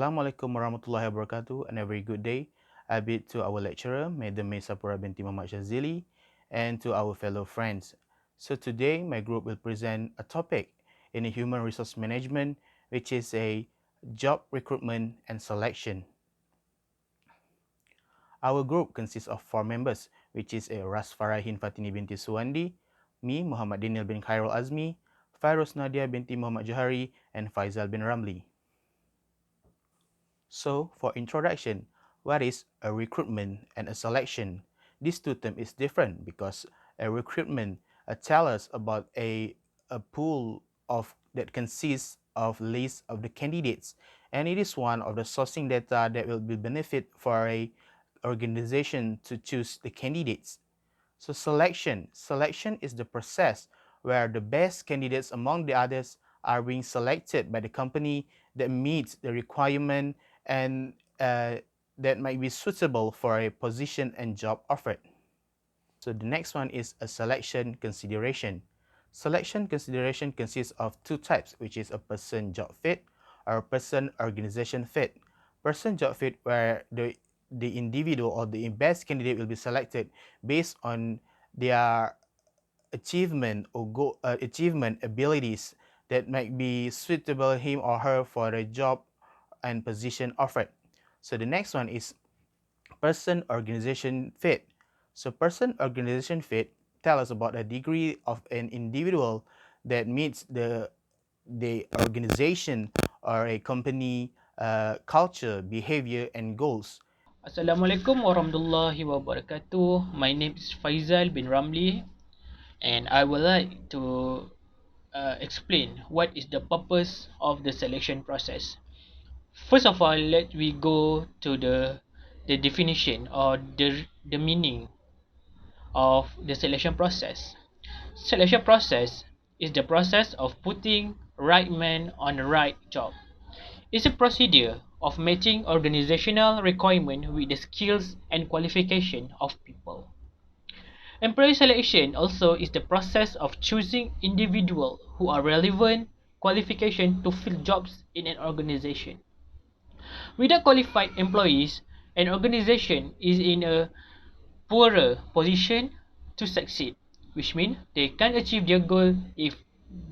Assalamualaikum warahmatullahi wabarakatuh and a very good day. A bit to our lecturer, Madam Sapura binti Muhammad Shazili, and to our fellow friends. So today, my group will present a topic in human resource management, which is a job recruitment and selection. Our group consists of 4 members, which is Ras Farahin Fatini binti Suwandi, me, Muhammad Daniel bin Khairul Azmi, Fairuz Nadia binti Muhammad Johari, and Faizal bin Ramli. So, for introduction, what is a recruitment and a selection? These two terms is different because a recruitment tell us about a pool of that consists of list of the candidates, and it is one of the sourcing data that will be benefit for a organization to choose the candidates. So selection is the process where the best candidates among the others are being selected by the company that meets the requirement and that might be suitable for a position and job offered. So the next one is a selection consideration. Selection consideration consists of two types, which is a person job fit or a person organization fit. Person job fit where the individual or the best candidate will be selected based on their achievement or achievement abilities that might be suitable him or her for the job and position offered. So the next one is person organization fit. So person organization fit tell us about a degree of an individual that meets the organization or a company culture, behavior, and goals. Assalamualaikum warahmatullahi wabarakatuh. My name is Faizal bin Ramli, and I would like to explain what is the purpose of the selection process. First of all, let we go to the definition or the meaning of the selection process. Selection process is the process of putting right man on the right job. It's a procedure of matching organizational requirement with the skills and qualification of people. Employee selection also is the process of choosing individuals who are relevant qualification to fill jobs in an organization. Without qualified employees, an organization is in a poorer position to succeed, which means they can't achieve their goal if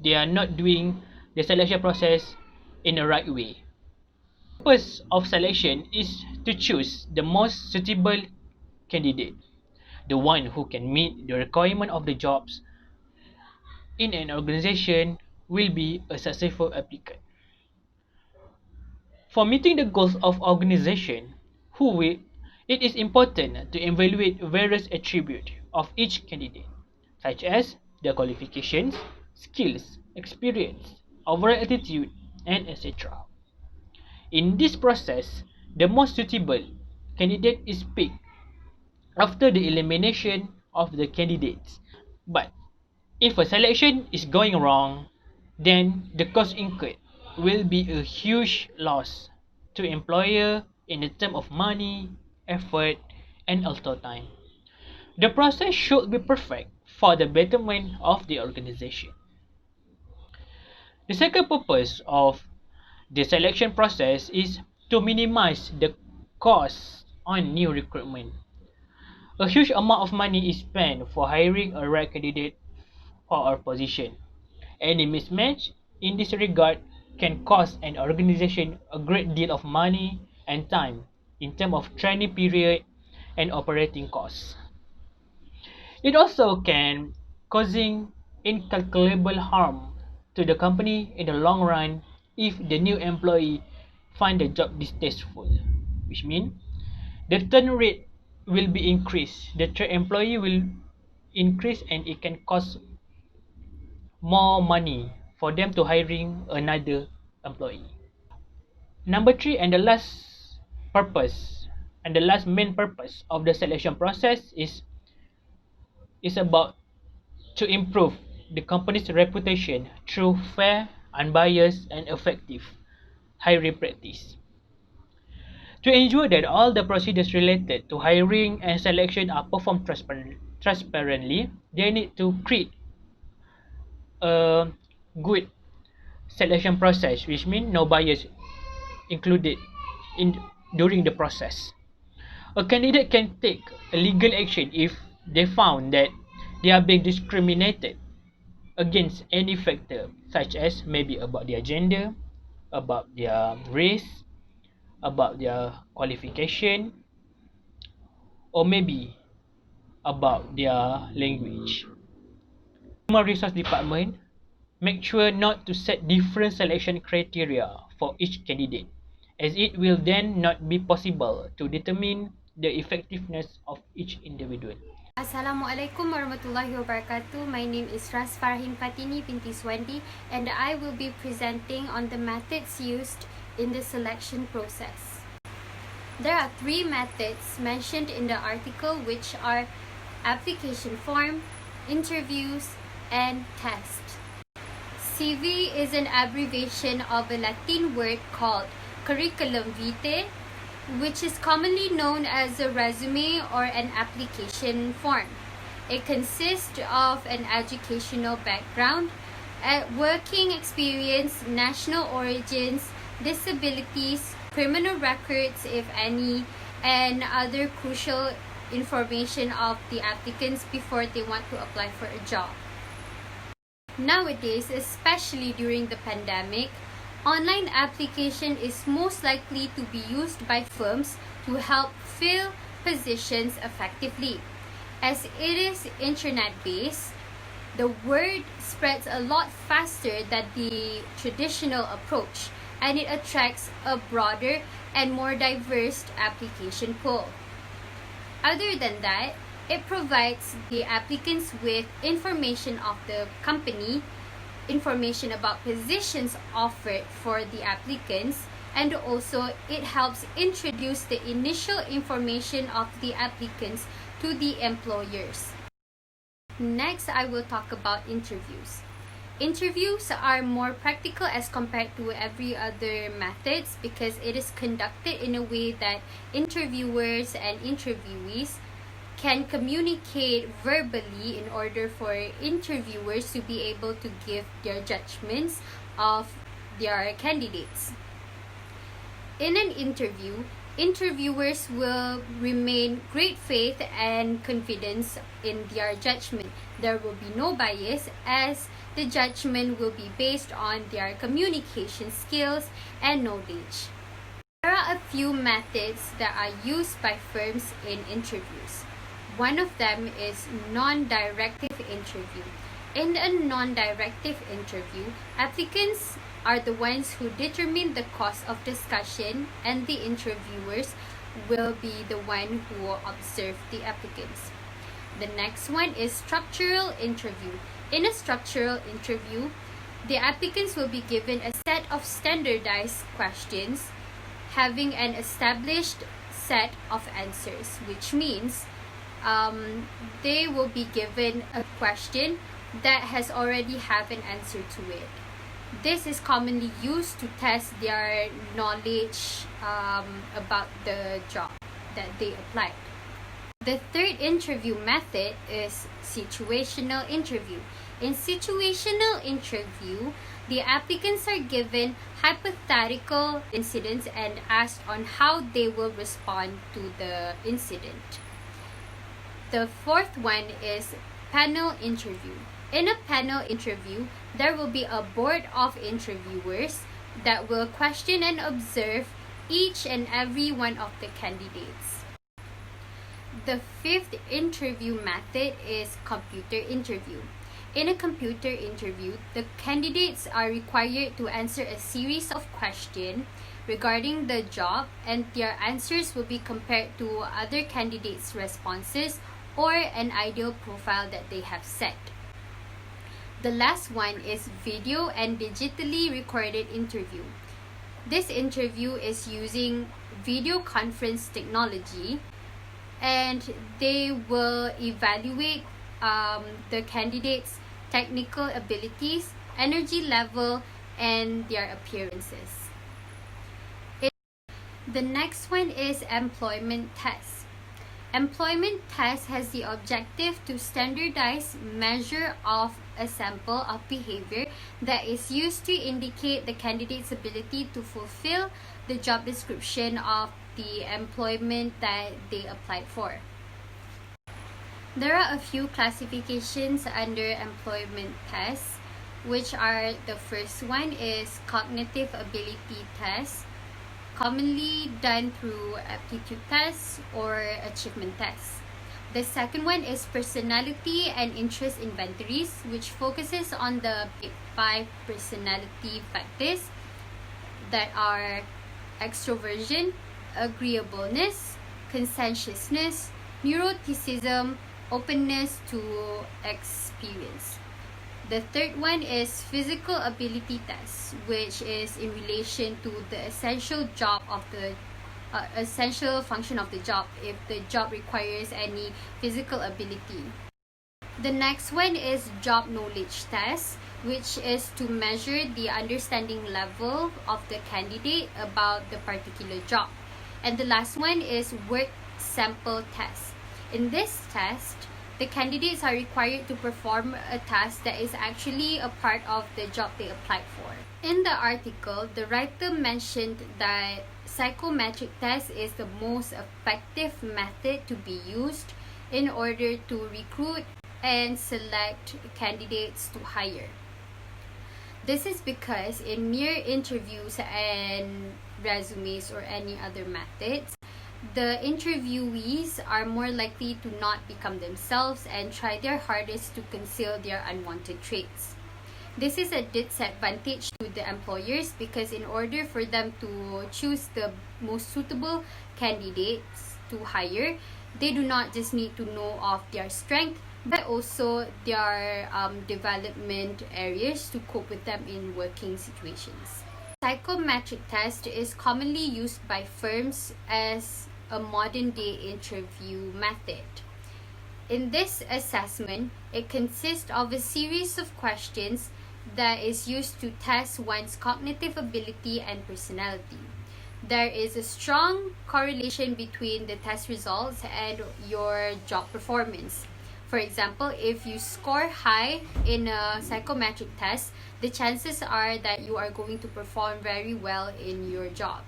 they are not doing the selection process in the right way. The purpose of selection is to choose the most suitable candidate, the one who can meet the requirement of the jobs in an organization will be a successful applicant. For meeting the goals of organization, it is important to evaluate various attributes of each candidate, such as their qualifications, skills, experience, overall attitude, and etc. In this process, the most suitable candidate is picked after the elimination of the candidates. But if a selection is going wrong, then the cost incurred will be a huge loss to employer in the term of money, effort, and also time. The process should be perfect for the betterment of the organization. The second purpose of the selection process is to minimize the cost on new recruitment. A huge amount of money is spent for hiring a right candidate for our position. Any mismatch in this regard can cost an organization a great deal of money and time in terms of training period and operating costs. It also can causing incalculable harm to the company in the long run if the new employee find the job distasteful, which means the turn rate will be increased. The employee will increase and it can cost more money for them to hiring another employee. Number three and the last purpose and the last main purpose of the selection process is about to improve the company's reputation through fair, unbiased, and effective hiring practice. To ensure that all the procedures related to hiring and selection are performed transparently, they need to create a good selection process, which means no bias included during the process. A candidate can take a legal action if they found that they are being discriminated against any factor, such as maybe about their gender, about their race, about their qualification, or maybe about their language. Human Resource Department make sure not to set different selection criteria for each candidate, as it will then not be possible to determine the effectiveness of each individual. Assalamualaikum warahmatullahi wabarakatuh. My name is Ras Farhin Fatini binti Swandi, and I will be presenting on the methods used in the selection process. There are 3 methods mentioned in the article, which are application form, interviews, and test. CV is an abbreviation of a Latin word called curriculum vitae, which is commonly known as a resume or an application form. It consists of an educational background, working experience, national origins, disabilities, criminal records if any, and other crucial information of the applicants before they want to apply for a job. Nowadays, especially during the pandemic, online application is most likely to be used by firms to help fill positions effectively. As it is internet-based, the word spreads a lot faster than the traditional approach, and it attracts a broader and more diverse application pool. Other than that, it provides the applicants with information of the company, information about positions offered for the applicants, and also it helps introduce the initial information of the applicants to the employers. Next, I will talk about interviews. Interviews are more practical as compared to every other methods because it is conducted in a way that interviewers and interviewees can communicate verbally in order for interviewers to be able to give their judgments of their candidates. In an interview, interviewers will remain great faith and confidence in their judgment. There will be no bias as the judgment will be based on their communication skills and knowledge. There are a few methods that are used by firms in interviews. One of them is non-directive interview. In a non-directive interview, applicants are the ones who determine the course of discussion, and the interviewers will be the one who will observe the applicants. The next one is structural interview. In a structural interview, the applicants will be given a set of standardized questions having an established set of answers, which means they will be given a question that has already have an answer to it. This is commonly used to test their knowledge about the job that they applied. The third interview method is situational interview. In situational interview, the applicants are given hypothetical incidents and asked on how they will respond to the incident. The fourth one is panel interview. In a panel interview, there will be a board of interviewers that will question and observe each and every one of the candidates. The fifth interview method is computer interview. In a computer interview, the candidates are required to answer a series of questions regarding the job, and their answers will be compared to other candidates' responses or an ideal profile that they have set. The last one is video and digitally recorded interview. This interview is using video conference technology, and they will evaluate the candidates' technical abilities, energy level, and their appearances. The next one is employment test. Employment test has the objective to standardize measure of a sample of behavior that is used to indicate the candidate's ability to fulfill the job description of the employment that they applied for. There are a few classifications under employment tests, which are the first one is cognitive ability test, commonly done through aptitude tests or achievement tests. The second one is personality and interest inventories, which focuses on the big five personality factors that are extroversion, agreeableness, conscientiousness, neuroticism, openness to experience. The third one is physical ability test, which is in relation to the essential function of the job, if the job requires any physical ability. The next one is job knowledge test, which is to measure the understanding level of the candidate about the particular job. And the last one is work sample test. In this test, the candidates are required to perform a task that is actually a part of the job they applied for. In the article, the writer mentioned that psychometric test is the most effective method to be used in order to recruit and select candidates to hire. This is because in mere interviews and resumes or any other methods, the interviewees are more likely to not become themselves and try their hardest to conceal their unwanted traits. This is a disadvantage to the employers because in order for them to choose the most suitable candidates to hire, they do not just need to know of their strength, but also their development areas to cope with them in working situations. Psychometric test is commonly used by firms as a modern-day interview method. In this assessment, it consists of a series of questions that is used to test one's cognitive ability and personality. There is a strong correlation between the test results and your job performance. For example, if you score high in a psychometric test, the chances are that you are going to perform very well in your job.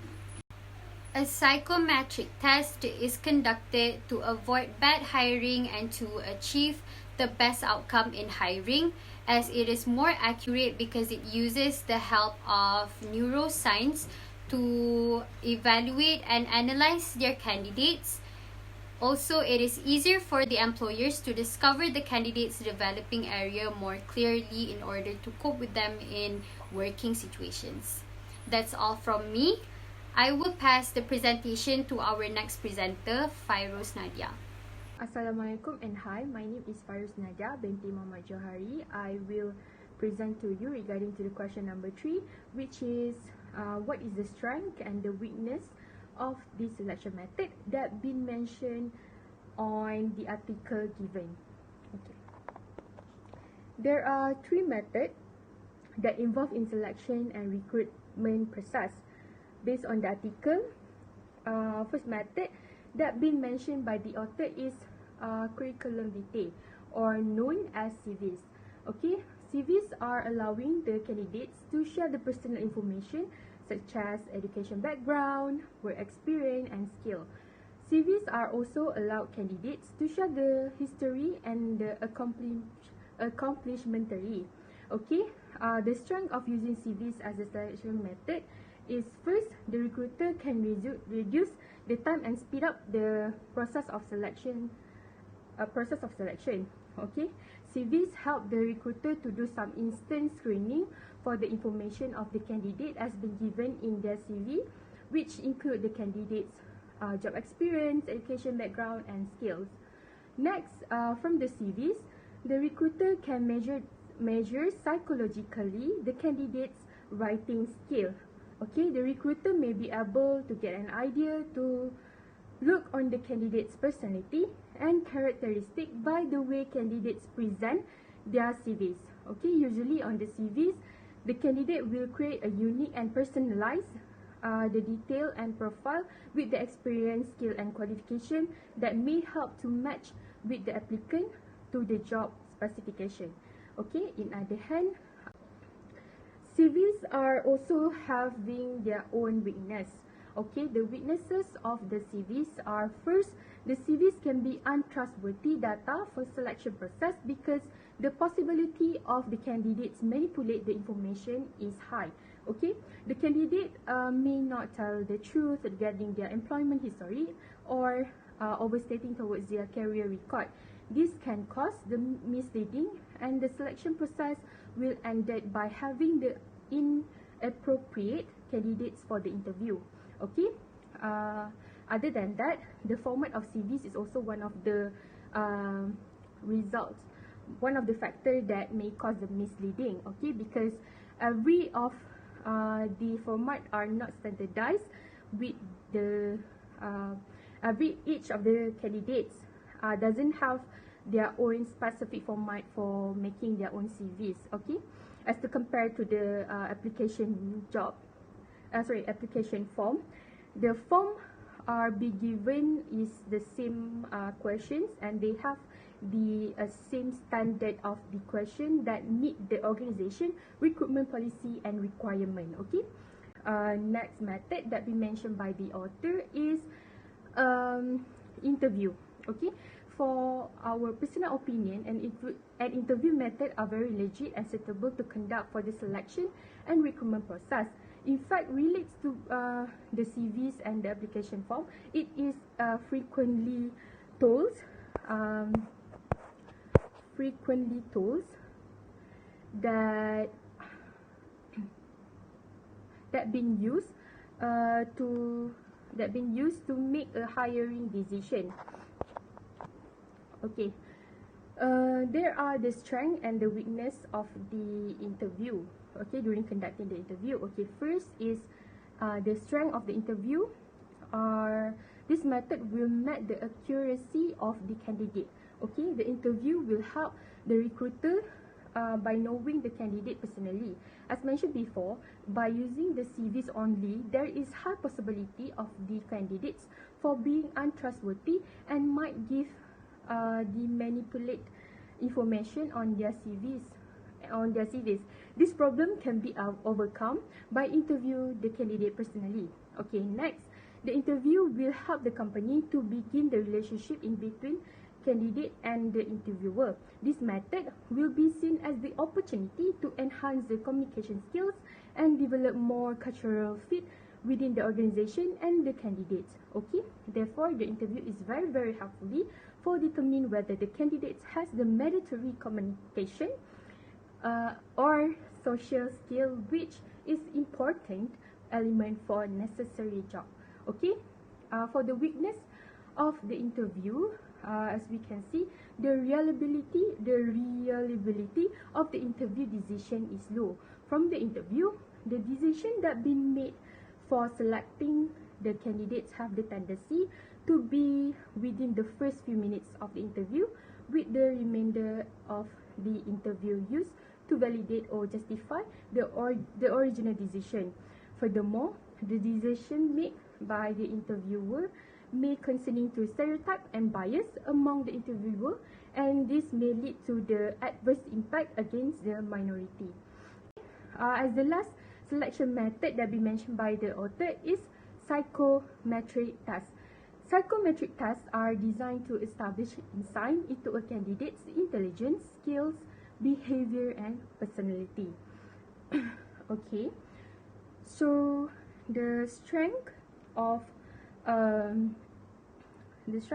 A psychometric test is conducted to avoid bad hiring and to achieve the best outcome in hiring, as it is more accurate because it uses the help of neuroscience to evaluate and analyze their candidates. Also, it is easier for the employers to discover the candidate's developing area more clearly in order to cope with them in working situations. That's all from me. I will pass the presentation to our next presenter, Fairoz Nadia. Assalamualaikum and hi, my name is Fairoz Nadia binti Muhammad Johari. I will present to you regarding to the question number 3, which is what is the strength and the weakness of this selection method that been mentioned on the article given. Okay. There are 3 methods that involve in selection and recruitment process based on the article. First method that been mentioned by the author is curriculum vitae, or known as CVs. Okay, CVs are allowing the candidates to share the personal information such as education background, work experience, and skill. CVs are also allowed candidates to share the history and the accomplishmentary. Okay, the strength of using CVs as a selection method is first, the recruiter can reduce the time and speed up the process of selection. Okay, CVs help the recruiter to do some instant screening for the information of the candidate as been given in their CV, which include the candidate's job experience, education background, and skills. Next, from the CVs, the recruiter can measure psychologically the candidate's writing skill. Okay, the recruiter may be able to get an idea to look on the candidate's personality and characteristic by the way candidates present their CVs. Okay, usually on the CVs, the candidate will create a unique and personalized the detail and profile with the experience, skill and qualification that may help to match with the applicant to the job specification. Okay, in other hand, CVs are also having their own weakness. Okay, the weaknesses of the CVs are, first, the CVs can be untrustworthy data for selection process because the possibility of the candidates manipulate the information is high. Okay, the candidate may not tell the truth regarding their employment history or overstating towards their career record. This can cause the misleading, and the selection process will end by having the inappropriate candidates for the interview. Okay, other than that, the format of CVs is also one of the results, one of the factors that may cause the misleading. Okay, because every of the format are not standardized with the each of the candidates doesn't have their own specific format for making their own CVs. Okay, as to compare to the application form. The form are be given is the same questions, and they have the same standard of the question that meet the organization recruitment policy and requirement. Okay, next method that we mentioned by the author is interview. Okay, for our personal opinion, an interview method are very legit and suitable to conduct for the selection and recruitment process. In fact, relates to the CVs and the application form. It is frequently told that been used to make a hiring decision. Okay, there are the strength and the weakness of the interview. Okay, during conducting the interview. Okay, first is the strength of the interview. This method will match the accuracy of the candidate. Okay, the interview will help the recruiter by knowing the candidate personally. As mentioned before, by using the CVs only, there is high possibility of the candidates for being untrustworthy and might give the manipulate information on their CVs. This problem can be overcome by interview the candidate personally. Okay, next, the interview will help the company to begin the relationship in between candidate and the interviewer. This method will be seen as the opportunity to enhance the communication skills and develop more cultural fit within the organization and the candidates. Okay, therefore the interview is very helpfully for determine whether the candidates has the mandatory communication or social skill, which is important element for necessary job. Okay, for the weakness of the interview, as we can see, the reliability of the interview decision is low. From the interview, the decision that been made for selecting the candidates have the tendency to be within the first few minutes of the interview, with the remainder of the interview used to validate or justify the original decision. Furthermore, the decision made by the interviewer may concerning to stereotype and bias among the interviewer, and this may lead to the adverse impact against the minority. As the last selection method that be mentioned by the author is psychometric tests. Psychometric tests are designed to establish insight into a candidate's intelligence, skills, behavior, and personality. Okay, so the strength of this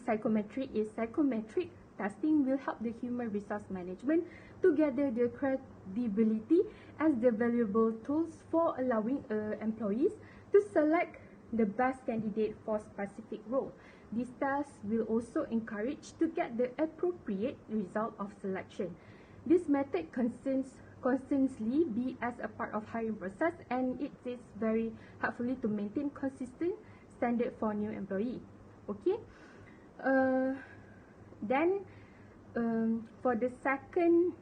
psychometric testing will help the human resource management to gather the credibility as the valuable tools for allowing employees to select the best candidate for specific role. These tests will also encourage to get the appropriate result of selection. This method constantly be as a part of hiring process, and it is very helpfully to maintain consistent standard for new employee. Okay, then for the second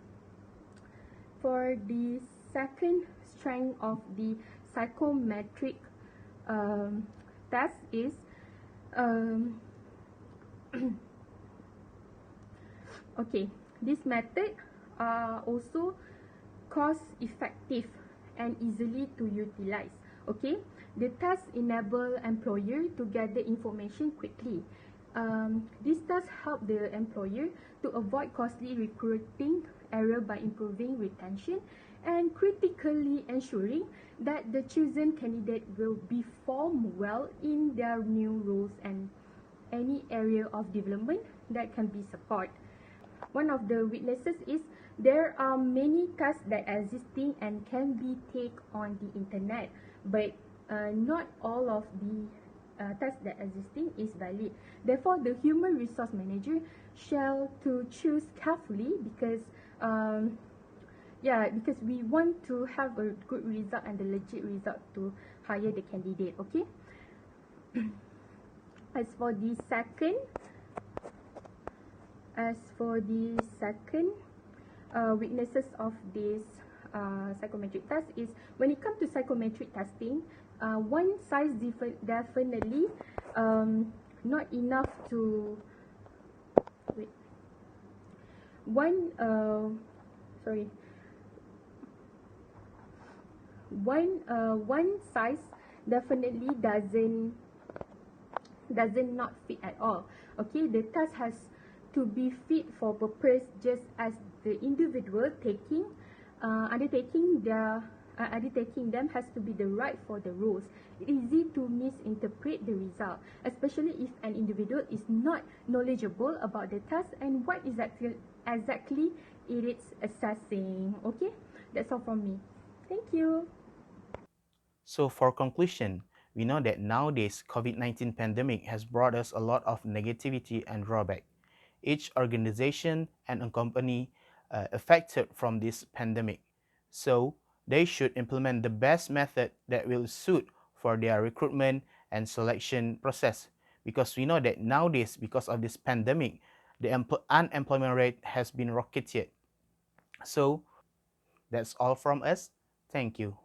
strength of the psychometric test is um, okay. This method are also cost effective and easily to utilize. Okay, the test enable employer to gather information quickly. This does help the employer to avoid costly recruiting error by improving retention and critically ensuring that the chosen candidate will perform well in their new roles and any area of development that can be supported. One of the weaknesses is there are many tasks that are existing and can be taken on the internet, but not all of the tasks that are existing is valid. Therefore, the human resource manager shall to choose carefully because because we want to have a good result and the legit result to hire the candidate. Okay. As for the second weaknesses of this psychometric test is when it comes to psychometric testing, one size definitely not enough to wait. One sorry. One size definitely doesn't not fit at all. Okay, the task has to be fit for purpose just as the individual undertaking them has to be the right for the roles. Easy to misinterpret the result, especially if an individual is not knowledgeable about the task and what exactly it is assessing. Okay, that's all from me. Thank you. So for conclusion, we know that nowadays COVID-19 pandemic has brought us a lot of negativity and drawback. Each organization and a company affected from this pandemic. So they should implement the best method that will suit for their recruitment and selection process. Because we know that nowadays, because of this pandemic, the unemployment rate has been rocketed. So that's all from us. Thank you.